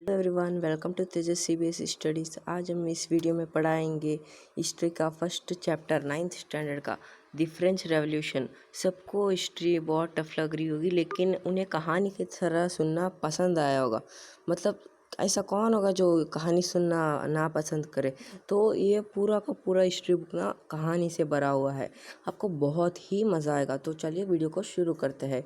Hello everyone, welcome to Tejas CBSE studies. आज हम इस वीडियो में पढ़ाएंगे हिस्ट्री का फर्स्ट चैप्टर 9th स्टैंडर्ड का द फ्रेंच रेवोल्यूशन। सबको हिस्ट्री बहुत टफ लग रही होगी, लेकिन उन्हें कहानी की तरह सुनना पसंद आया होगा। मतलब ऐसा कौन होगा जो कहानी सुनना ना पसंद करे। तो ये पूरा का पूरा हिस्ट्री बुक ना कहानी से भरा हुआ है, आपको बहुत ही मज़ा आएगा। तो चलिए वीडियो को शुरू करते हैं।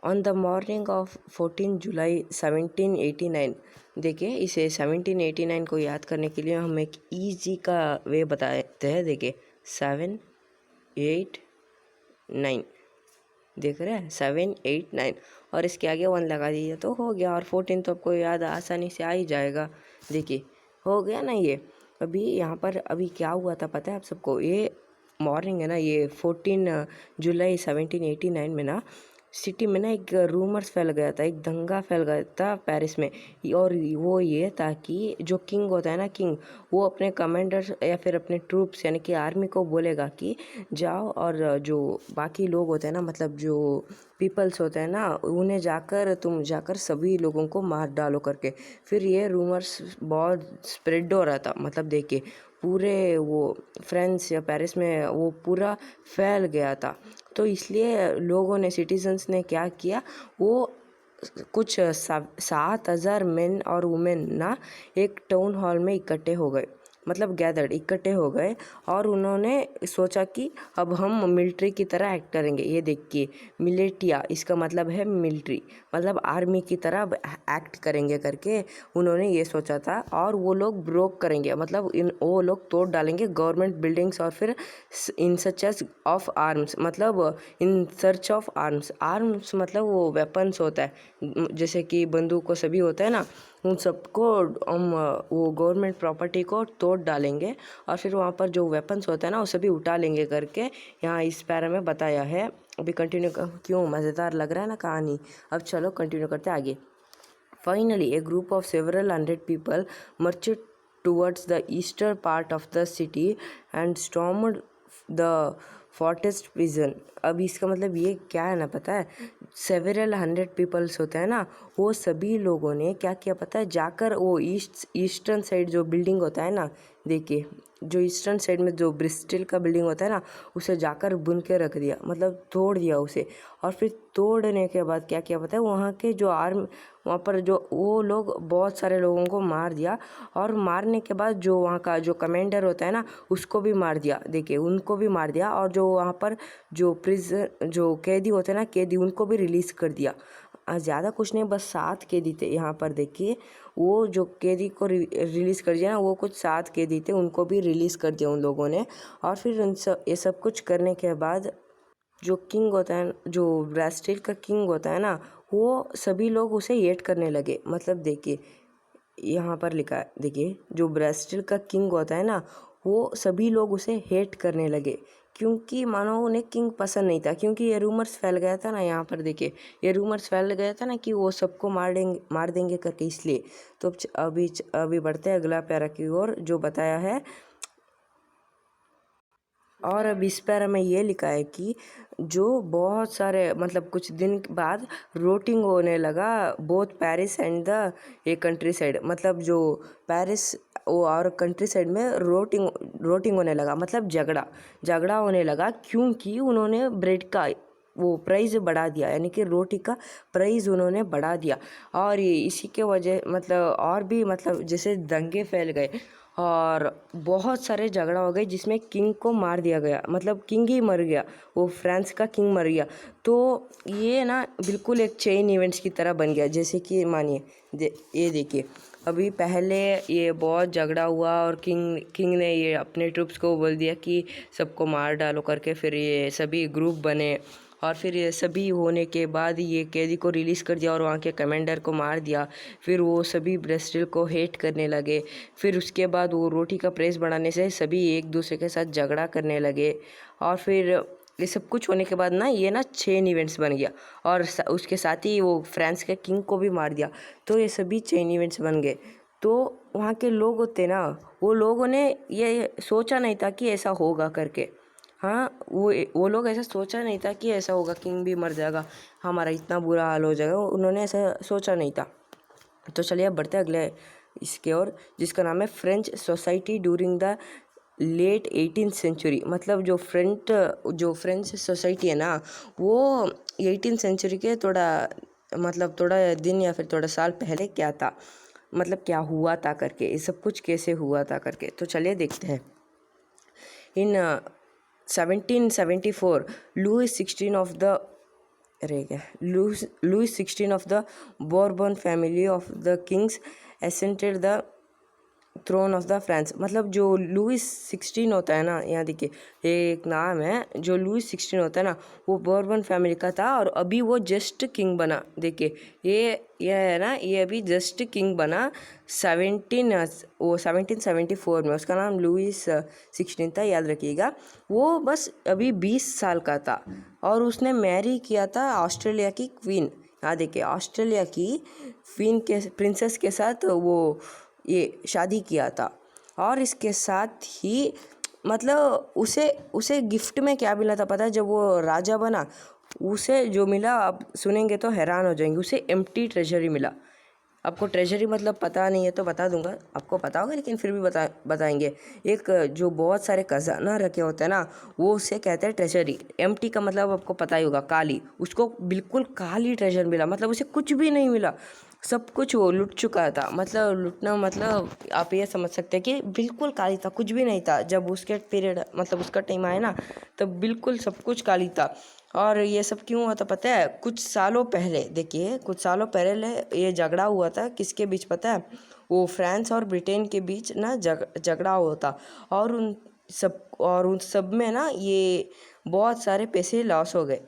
ऑन द मॉर्निंग ऑफ 14 जुलाई 1789। देखिए, इसे 1789 को याद करने के लिए हम एक ईजी का वे बताते हैं। देखिए 789, देख रहे हैं 789, और इसके आगे 1 लगा दीजिए तो हो गया। और 14 तो आपको याद आसानी से आ ही जाएगा। देखिए हो गया ना। ये अभी यहाँ पर अभी क्या हुआ था पता है आप सबको? ये मॉर्निंग है ना, ये 14 जुलाई 1789 में ना सिटी में ना एक रूमर्स फैल गया था, एक दंगा फैल गया था पेरिस में। और वो ये था कि जो किंग होता है ना, किंग, वो अपने कमांडर या फिर अपने ट्रूप्स यानी कि आर्मी को बोलेगा कि जाओ, और जो बाकी लोग होते हैं ना, मतलब जो पीपल्स होते हैं ना, उन्हें तुम जाकर सभी लोगों को मार डालो करके। फिर ये रूमर्स बहुत स्प्रेड हो रहा था। मतलब देखिए पूरे वो फ्रांस या पेरिस में वो पूरा फैल गया था। तो इसलिए लोगों ने, सिटीजन्स ने क्या किया, वो कुछ 7,000 मेन और वुमेन ना एक टाउन हॉल में इकट्ठे हो गए, मतलब गैदर्ड, इकट्ठे हो गए। और उन्होंने सोचा कि अब हम मिलिट्री की तरह एक्ट करेंगे। ये देखिए, मिलिटिया, इसका मतलब है मिलिट्री, मतलब आर्मी की तरह एक्ट करेंगे करके उन्होंने ये सोचा था। और वो लोग ब्रोक करेंगे, मतलब वो लोग तोड़ डालेंगे गवर्नमेंट बिल्डिंग्स, और फिर इन सच एज ऑफ आर्म्स, मतलब in search of arms. Arms मतलब वो वेपन्स होता है, जैसे कि बंदूक को सभी होता है ना, उन सबको हम वो गवर्नमेंट प्रॉपर्टी को तोड़ डालेंगे, और फिर वहाँ पर जो वेपन्स होता है ना वो सभी उठा लेंगे करके यहाँ इस पैरा में बताया है। अभी कंटिन्यू, क्यों मज़ेदार लग रहा है ना कहानी। अब चलो कंटिन्यू करते हैं आगे। Finally, a group of several hundred people marched towards the eastern part of the city and stormed the fortress prison। अब इसका मतलब ये क्या है ना पता है? सेवरल 100 पीपल्स होते हैं ना, वो सभी लोगों ने क्या किया पता है? जाकर वो ईस्टर्न साइड जो बिल्डिंग होता है ना, देखिए जो ईस्टर्न साइड में जो ब्रिस्टल का बिल्डिंग होता है ना, उसे जाकर बुन के रख दिया, मतलब तोड़ दिया उसे। और फिर तोड़ने के बाद क्या किया पता है? वहाँ के जो वहाँ पर जो वो लोग बहुत सारे लोगों को मार दिया, और मारने के बाद जो वहाँ का जो कमांडर होता है ना उसको भी मार दिया। देखिए उनको भी मार दिया, और जो वहाँ पर जो जो कैदी होते हैं ना, कैदी, उनको भी रिलीज़ कर दिया। ज़्यादा कुछ नहीं, बस 7 कैदी थे यहाँ पर। देखिए वो जो कैदी को रिलीज़ कर दिया ना, वो कुछ 7 कैदी थे, उनको भी रिलीज़ कर दिया उन लोगों ने। और फिर ये सब कुछ करने के बाद जो किंग होता है, जो ब्रास्टिल का किंग होता है ना, वो सभी लोग उसे हेट करने लगे। मतलब देखिए यहाँ पर लिखा है, देखिए जो ब्रास्टिल का किंग होता है ना, वो सभी लोग उसे हेट करने लगे, क्योंकि मानो उन्हें किंग पसंद नहीं था। क्योंकि ये रूमर्स फैल गया था ना, यहाँ पर देखिए ये रूमर्स फैल गया था ना कि वो सबको मार देंगे करके, इसलिए। तो अभी बढ़ते हैं अगला पैरा की ओर, जो बताया है। और अब इस पैरा में ये लिखा है कि जो बहुत सारे, मतलब कुछ दिन बाद रोटिंग होने लगा both Paris and the a country side. मतलब जो पेरिस वो और कंट्री साइड में रोटिंग होने लगा, मतलब झगड़ा होने लगा, क्योंकि उन्होंने ब्रेड का वो प्राइस बढ़ा दिया, यानी कि रोटी का प्राइस उन्होंने बढ़ा दिया। और इसी के वजह, मतलब और भी, मतलब जैसे दंगे फैल गए और बहुत सारे झगड़ा हो गए, जिसमें किंग को मार दिया गया, मतलब किंग ही मर गया, वो फ्रांस का किंग मर गया। तो ये ना बिल्कुल एक चेन इवेंट्स की तरह बन गया। जैसे कि मानिए ये देखिए, अभी पहले ये बहुत झगड़ा हुआ, और किंग ने ये अपने ट्रूप्स को बोल दिया कि सबको मार डालो करके। फिर ये सभी ग्रुप बने, और फिर ये सभी होने के बाद ये कैदी को रिलीज़ कर दिया और वहाँ के कमांडर को मार दिया। फिर वो सभी ब्रेस्टिल को हेट करने लगे। फिर उसके बाद वो रोटी का प्राइस बढ़ाने से सभी एक दूसरे के साथ झगड़ा करने लगे। और फिर ये सब कुछ होने के बाद ना ये ना चेन इवेंट्स बन गया, और उसके साथ ही वो फ्रांस के किंग को भी मार दिया। तो ये सभी चेन इवेंट्स बन गए। तो वहाँ के लोग होते ना, वो लोगों ने ये सोचा नहीं था कि ऐसा होगा करके। हाँ, वो लोग ऐसा सोचा नहीं था कि ऐसा होगा, किंग भी मर जाएगा, हमारा इतना बुरा हाल हो जाएगा। उन्होंने ऐसा सोचा नहीं था। तो चलिए अब बढ़ते हैं अगले इसके और, जिसका नाम है French society during the late 18th century. मतलब जो फ्रेंच सोसाइटी है ना, वो 18th सेंचुरी के थोड़ा दिन या फिर थोड़ा साल पहले क्या था, मतलब क्या हुआ था करके, ये सब कुछ कैसे हुआ था करके। तो चलिए देखते हैं। In 1774 Louis 16 of the Louis 16 of the Bourbon family of the kings ascended the throne of the France. मतलब जो लुइस 16 होता है ना, यहाँ देखिए एक नाम है, जो लुइस 16 होता है ना, वो बोर्बन फैमिली का था और अभी वो जस्ट किंग बना। देखिए ये है ना, ये अभी जस्ट किंग बना 1774 में। उसका नाम लुइस 16 था, याद रखिएगा। वो बस अभी 20 साल का था और उसने मैरी किया था ऑस्ट्रेलिया की क्वीन। यहाँ देखिए ऑस्ट्रेलिया की क्वीन के प्रिंसेस के साथ वो ये शादी किया था। और इसके साथ ही मतलब उसे गिफ्ट में क्या मिला था पता है? जब वो राजा बना, उसे जो मिला आप सुनेंगे तो हैरान हो जाएंगे। उसे एम्प्टी ट्रेजरी मिला। आपको ट्रेजरी मतलब पता नहीं है तो बता दूंगा, आपको पता होगा लेकिन फिर भी बताएंगे। एक जो बहुत सारे खजाना रखे होते हैं ना, वो उसे कहते हैं ट्रेजरी। एम्प्टी का मतलब आपको पता ही होगा, काली। उसको बिल्कुल काली ट्रेजर मिला, मतलब उसे कुछ भी नहीं मिला, सब कुछ वो लुट चुका था। मतलब लुटना मतलब आप ये समझ सकते हैं कि बिल्कुल काली था, कुछ भी नहीं था। जब उसके पीरियड मतलब उसका टाइम आया ना, तब बिल्कुल सब कुछ काली था। और ये सब क्यों हुआ था पता है? कुछ सालों पहले, देखिए कुछ सालों पहले ये झगड़ा हुआ था। किसके बीच पता है? वो फ्रांस और ब्रिटेन के बीच ना झगड़ा हुआ था। और उन सब में ना ये बहुत सारे पैसे लॉस हो गए।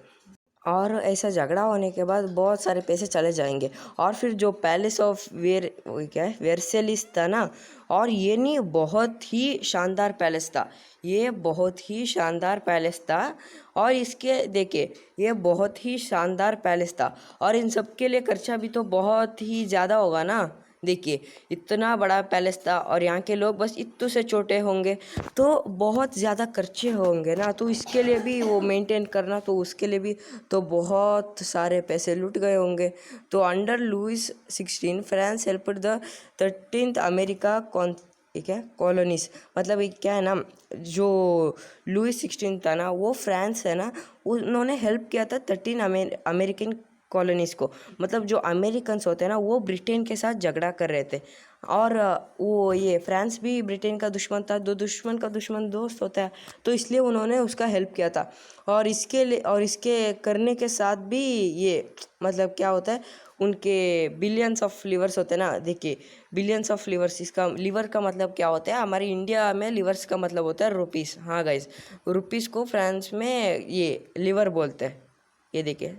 और ऐसा झगड़ा होने के बाद बहुत सारे पैसे चले जाएंगे। और फिर जो पैलेस ऑफ वेरसेलिस था ना, और ये नहीं बहुत ही शानदार पैलेस था, ये बहुत ही शानदार पैलेस था। और इसके देखिए ये बहुत ही शानदार पैलेस था और इन सब के लिए खर्चा भी तो बहुत ही ज़्यादा होगा ना। देखिए इतना बड़ा पैलेस था और यहाँ के लोग बस इतने से छोटे होंगे तो बहुत ज़्यादा खर्चे होंगे ना। तो इसके लिए भी वो मेंटेन करना, तो उसके लिए भी तो बहुत सारे पैसे लुट गए होंगे। तो under Louis 16 France helped the 13th America colonies. मतलब ये क्या है ना, जो लुइस 16 था ना, वो फ्रांस है ना, उन्होंने हेल्प किया था 13 अमेरिकन कॉलोनीज़ को। मतलब जो अमेरिकन्स होते हैं ना, वो ब्रिटेन के साथ झगड़ा कर रहे थे। और वो ये फ्रांस भी ब्रिटेन का दुश्मन था, दो दुश्मन का दुश्मन दोस्त होता है, तो इसलिए उन्होंने उसका हेल्प किया था। और इसके करने के साथ भी ये मतलब क्या होता है, उनके बिलियंस ऑफ लिवर्स होते हैं ना। देखिए बिलियंस ऑफ लिवर्स, इसका लिवर का मतलब क्या होता है? हमारे इंडिया में लिवर्स का मतलब होता है रुपीस। हाँ गाइस, रुपीस को फ्रांस में ये लिवर बोलते हैं। ये देखिए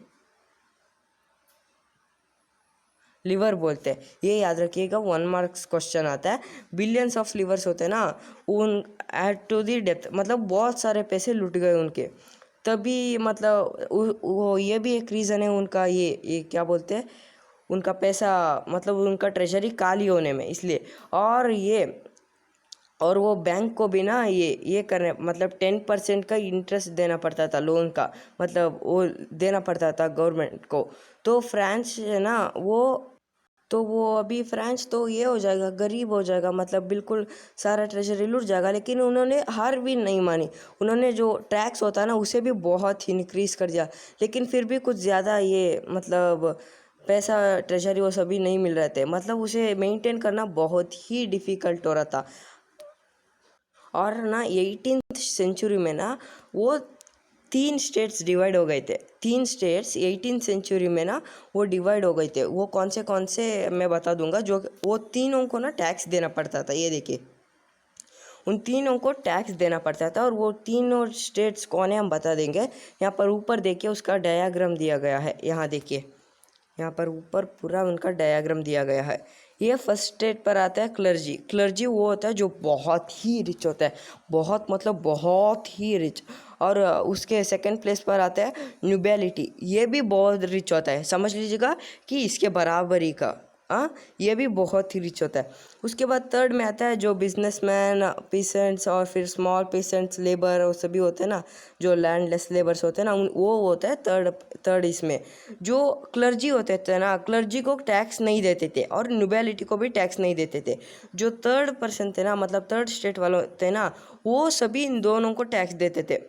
लिवर बोलते हैं, ये याद रखिएगा। 1 मार्क्स क्वेश्चन आता है। बिलियंस ऑफ लिवर्स होते हैं ना, उन एड टू दी डेप्थ, मतलब बहुत सारे पैसे लुट गए उनके। तभी मतलब वो ये भी एक रीज़न है उनका, ये क्या बोलते हैं, उनका पैसा मतलब उनका ट्रेजरी खाली होने में, इसलिए। और वो बैंक को भी ना ये करने मतलब 10% का इंटरेस्ट देना पड़ता था लोन का, मतलब वो देना पड़ता था गवर्नमेंट को। तो फ्रांस है ना, वो अभी फ्रांस तो ये हो जाएगा, गरीब हो जाएगा, मतलब बिल्कुल सारा ट्रेजरी लूट जाएगा। लेकिन उन्होंने हार भी नहीं मानी। उन्होंने जो टैक्स होता है ना, उसे भी बहुत ही इंक्रीज़ कर दिया। लेकिन फिर भी कुछ ज़्यादा ये मतलब पैसा ट्रेजरी वो सभी नहीं मिल रहे थे, मतलब उसे मेंटेन करना बहुत ही डिफ़िकल्ट हो रहा था। और ना 18th सेंचुरी में ना वो 3 स्टेट्स डिवाइड हो गए थे। 3 स्टेट्स 18th सेंचुरी में ना वो डिवाइड हो गए थे। वो कौन से मैं बता दूंगा। जो वो तीनों को ना टैक्स देना पड़ता था। ये देखिए उन तीनों को टैक्स देना पड़ता था और वो तीनों स्टेट्स कौन है हम बता देंगे। यहाँ पर ऊपर देखिए उसका डायग्राम दिया गया है। यहाँ देखिए यहाँ पर ऊपर पूरा उनका डायग्राम दिया गया है। ये फर्स्ट स्टेट पर आता है क्लर्जी। क्लर्जी वो होता है जो बहुत ही रिच होता है, बहुत मतलब बहुत ही रिच। और उसके सेकंड प्लेस पर आता है न्यूबेलिटी। ये भी बहुत रिच होता है, समझ लीजिएगा कि इसके बराबरी का। ये भी बहुत ही रिच होता है। उसके बाद थर्ड में आता है जो बिजनेसमैन, पीसेंट्स और फिर स्मॉल पीसेंट्स, लेबर और सभी होते हैं ना, जो लैंडलेस लेबर्स होते हैं ना, वो होता है थर्ड इसमें। जो क्लर्जी होते थे ना, क्लर्जी को टैक्स नहीं देते थे और नोबिलिटी को भी टैक्स नहीं देते थे। जो थर्ड पर्सन थे ना, मतलब थर्ड स्टेट वाले थे ना, वो सभी इन दोनों को टैक्स देते थे।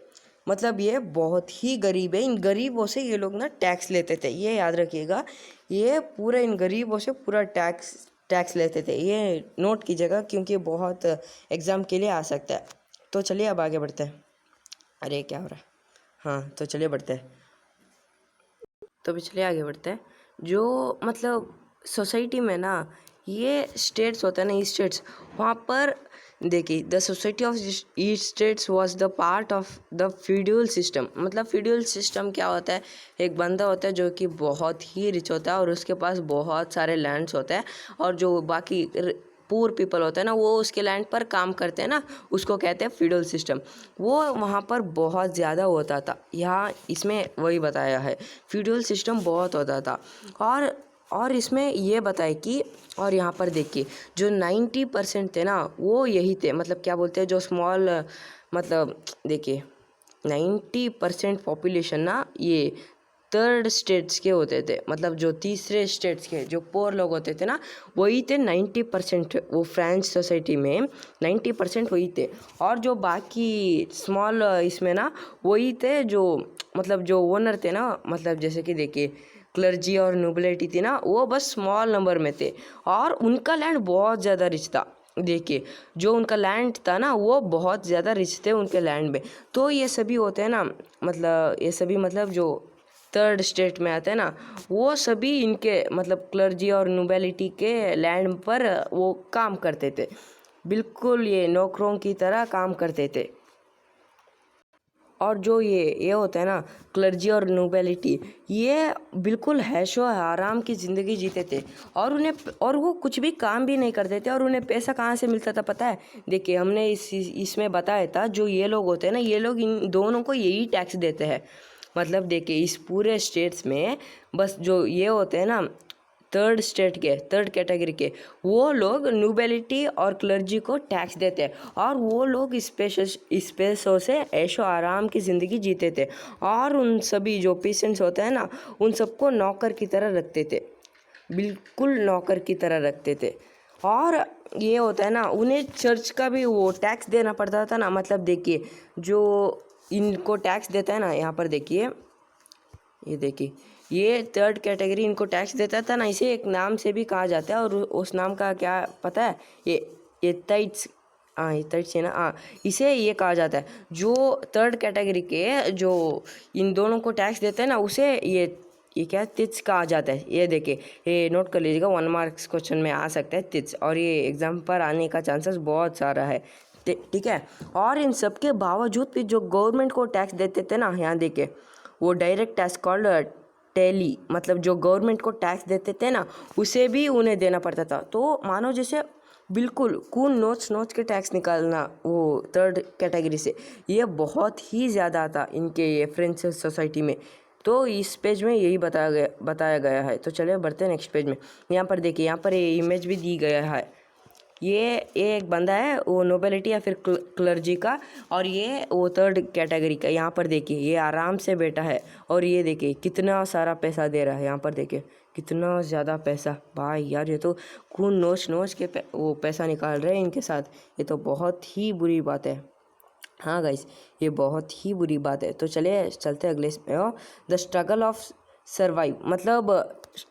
मतलब ये बहुत ही गरीब है, इन गरीबों से ये लोग ना टैक्स लेते थे, ये याद रखिएगा। ये पूरे इन गरीबों से पूरा टैक्स लेते थे, ये नोट कीजिएगा क्योंकि बहुत एग्ज़ाम के लिए आ सकता है। तो चलिए अब आगे बढ़ते हैं। अरे क्या हो रहा है, हाँ तो चलिए बढ़ते हैं। तो भी चलिए आगे बढ़ते हैं। जो मतलब सोसाइटी में ना ये स्टेट्स होते हैं ना, ईस्ट स्टेट्स, वहाँ पर देखिए the society of east states was the part of the feudal system. मतलब फ्यूडल सिस्टम क्या होता है, एक बंदा होता है जो कि बहुत ही रिच होता है और उसके पास बहुत सारे लैंड्स होते हैं, और जो बाकी पुअर पीपल होता है ना, वो उसके लैंड पर काम करते हैं ना, उसको कहते हैं फ्यूडल सिस्टम। वो वहाँ पर बहुत ज़्यादा होता था, यहाँ इसमें वही बताया है, फ्यूडल सिस्टम बहुत होता था। और इसमें ये बताए कि, और यहाँ पर देखिए जो 90% थे ना वो यही थे, मतलब क्या बोलते हैं जो स्मॉल, मतलब देखिए 90% पॉपुलेशन ना ये थर्ड स्टेट्स के होते थे। मतलब जो तीसरे स्टेट्स के जो पोर लोग होते थे ना, वही थे 90%। वो फ्रेंच सोसाइटी में 90% वही थे, और जो बाकी स्मॉल इसमें ना वही थे जो मतलब जो ओनर थे ना, मतलब जैसे कि देखिए क्लर्जी और नोबिलिटी थी ना, वो बस स्मॉल नंबर में थे और उनका लैंड बहुत ज़्यादा रिच था। देखिए जो उनका लैंड था ना वो बहुत ज़्यादा रिच थे उनके लैंड में। तो ये सभी होते हैं ना, मतलब ये सभी मतलब जो थर्ड स्टेट में आते हैं ना, वो सभी इनके मतलब क्लर्जी और नोबिलिटी के लैंड पर वो काम करते थे, बिल्कुल ये नौकरों की तरह काम करते थे। और जो ये होता है ना क्लर्जी और नोबिलिटी, ये बिल्कुल ऐशो आराम की ज़िंदगी जीते थे, और वो कुछ भी काम भी नहीं करते थे, और उन्हें पैसा कहाँ से मिलता था पता है? देखिए हमने इसमें बताया था, जो ये लोग होते हैं ना, ये लोग इन दोनों को यही टैक्स देते हैं। मतलब देखिए इस पूरे स्टेट्स में बस जो ये होते हैं ना थर्ड स्टेट के, थर्ड कैटेगरी के, वो लोग नोबिलिटी और क्लर्जी को टैक्स देते हैं, और वो लोग इस पैसों से ऐशो आराम की ज़िंदगी जीते थे। और उन सभी जो पेशेंट्स होते हैं ना, उन सबको नौकर की तरह रखते थे, बिल्कुल नौकर की तरह रखते थे। और ये होता है ना, उन्हें चर्च का भी वो टैक्स देना पड़ता था ना। मतलब देखिए जो इनको टैक्स देता है ना, यहाँ पर देखिए, ये देखिए ये थर्ड कैटेगरी इनको टैक्स देता था ना, इसे एक नाम से भी कहा जाता है, और उस नाम का क्या पता है? ये ताइट्स, हाँ ये ताइट्स है ना, हाँ इसे ये कहा जाता है। जो थर्ड कैटेगरी के जो इन दोनों को टैक्स देते हैं ना, उसे ये क्या तिट्स कहा जाता है। ये देखिए ये नोट कर लीजिएगा, 1 मार्क्स क्वेश्चन में आ सकता है तिट्स, और ये एग्जाम पर आने का चांसेस बहुत सारा है, ठीक है। और इन सब के बावजूद भी जो गवर्नमेंट को टैक्स देते थे ना, यहाँ देखिए वो डायरेक्ट टैक्स कॉल्ड टैली, मतलब जो गवर्नमेंट को टैक्स देते थे ना, उसे भी उन्हें देना पड़ता था। तो मानो जैसे बिल्कुल खून नोच के टैक्स निकालना वो थर्ड कैटेगरी से, ये बहुत ही ज़्यादा था इनके ये फ्रेंच सोसाइटी में। तो इस पेज में यही बताया गया है। तो चलिए बढ़ते हैं नेक्स्ट पेज में। यहाँ पर देखिए, यहाँ पर ये इमेज भी दी गया है। ये एक बंदा है वो नोबिलिटी या फिर क्लर्जी का, और ये वो थर्ड कैटेगरी का। यहाँ पर देखिए ये आराम से बैठा है, और ये देखिए कितना सारा पैसा दे रहा है। यहाँ पर देखिए कितना ज़्यादा पैसा, भाई यार ये तो खून नोच के वो पैसा निकाल रहे हैं इनके साथ। ये तो बहुत ही बुरी बात है। हाँ गाइस, ये बहुत ही बुरी बात है। तो चलिए चलते अगले इसमें। द स्ट्रगल ऑफ सर्वाइव, मतलब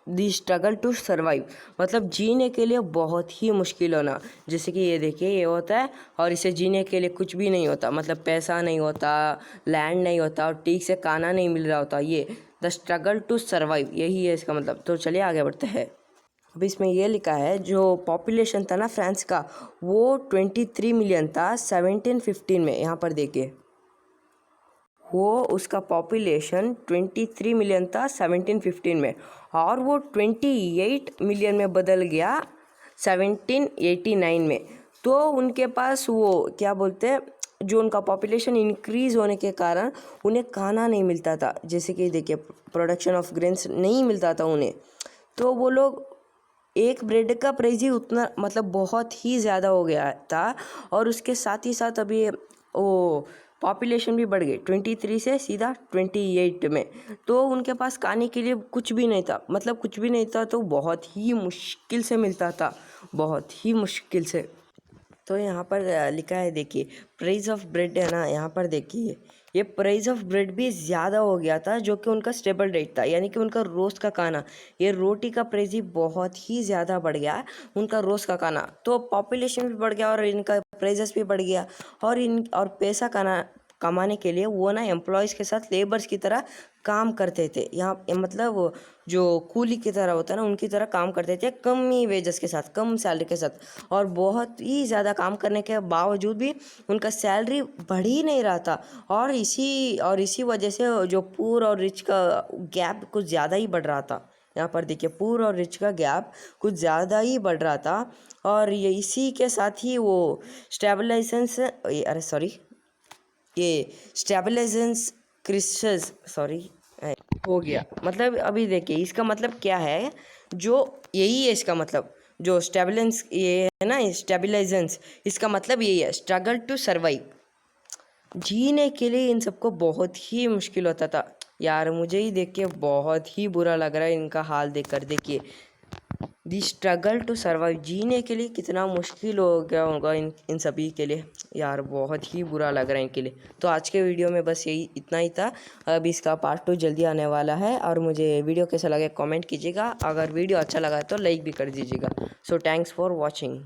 दी स्ट्रगल टू सर्वाइव, मतलब जीने के लिए बहुत ही मुश्किल होना। जैसे कि ये देखिए ये होता है, और इसे जीने के लिए कुछ भी नहीं होता, मतलब पैसा नहीं होता, लैंड नहीं होता, और ठीक से खाना नहीं मिल रहा होता। ये द स्ट्रगल टू सर्वाइव यही है इसका मतलब। तो चलिए आगे बढ़ते हैं। अब इसमें ये लिखा है जो पॉपुलेशन था ना फ्रांस का, वो 23 मिलियन था 1715 में। यहाँ पर देखिए वो उसका पॉपुलेशन 23 मिलियन था 1715 में, और वो 28 मिलियन में बदल गया 1789 में। तो उनके पास वो क्या बोलते हैं, जो उनका पॉपुलेशन इंक्रीज़ होने के कारण उन्हें खाना नहीं मिलता था। जैसे कि देखिए प्रोडक्शन ऑफ ग्रेन्स नहीं मिलता था उन्हें, तो वो लोग एक ब्रेड का प्राइस ही उतना मतलब बहुत ही ज़्यादा हो गया था। और उसके साथ ही साथ अभी वो पॉपुलेशन भी बढ़ गई 23 से सीधा 28 में। तो उनके पास खाने के लिए कुछ भी नहीं था, मतलब कुछ भी नहीं था, तो बहुत ही मुश्किल से मिलता था, बहुत ही मुश्किल से। तो यहाँ पर लिखा है, देखिए प्राइस ऑफ ब्रेड है ना, यहाँ पर देखिए ये प्राइस ऑफ ब्रेड भी ज़्यादा हो गया था, जो कि उनका स्टेबल रेट था, यानी कि उनका रोज़ का खाना, ये रोटी का प्राइस ही बहुत ही ज़्यादा बढ़ गया उनका रोज़ का खाना। तो पॉपुलेशन भी बढ़ गया और इनका प्राइजेस भी बढ़ गया। और पैसा कमाने के लिए वो ना एम्प्लॉयज़ के साथ लेबर्स की तरह काम करते थे। यहाँ मतलब वो जो कूली की तरह होता है ना, उनकी तरह काम करते थे, कम ही वेजेस के साथ, कम सैलरी के साथ। और बहुत ही ज़्यादा काम करने के बावजूद भी उनका सैलरी बढ़ ही नहीं रहा था। और इसी वजह से जो पुअर और रिच का गैप कुछ ज़्यादा ही बढ़ रहा था। यहाँ पर देखिए पुअर और रिच का गैप कुछ ज़्यादा ही बढ़ रहा था। और ये इसी के साथ ही वो स्टेबलाइजेंस अरे सॉरी ये स्टेबलाइजेंस क्रिस्टल्स सॉरी हो गया। मतलब अभी देखिए इसका मतलब क्या है, जो यही है इसका मतलब, जो स्टेबलेंस ये है ना, स्टेबलाइजेंस, इसका मतलब यही है स्ट्रगल टू सर्वाइव। जीने के लिए इन सबको बहुत ही मुश्किल होता था यार। मुझे ही देख के बहुत ही बुरा लग रहा है इनका हाल देखकर। देखिए दी स्ट्रगल टू सर्वाइव, जीने के लिए कितना मुश्किल हो गया होगा इन सभी के लिए यार, बहुत ही बुरा लग रहा है इनके लिए। तो आज के वीडियो में बस यही इतना ही था। अब इसका पार्ट 2 जल्दी आने वाला है। और मुझे वीडियो कैसा लगे कमेंट कीजिएगा, अगर वीडियो अच्छा लगा तो लाइक भी कर दीजिएगा। So thanks for watching.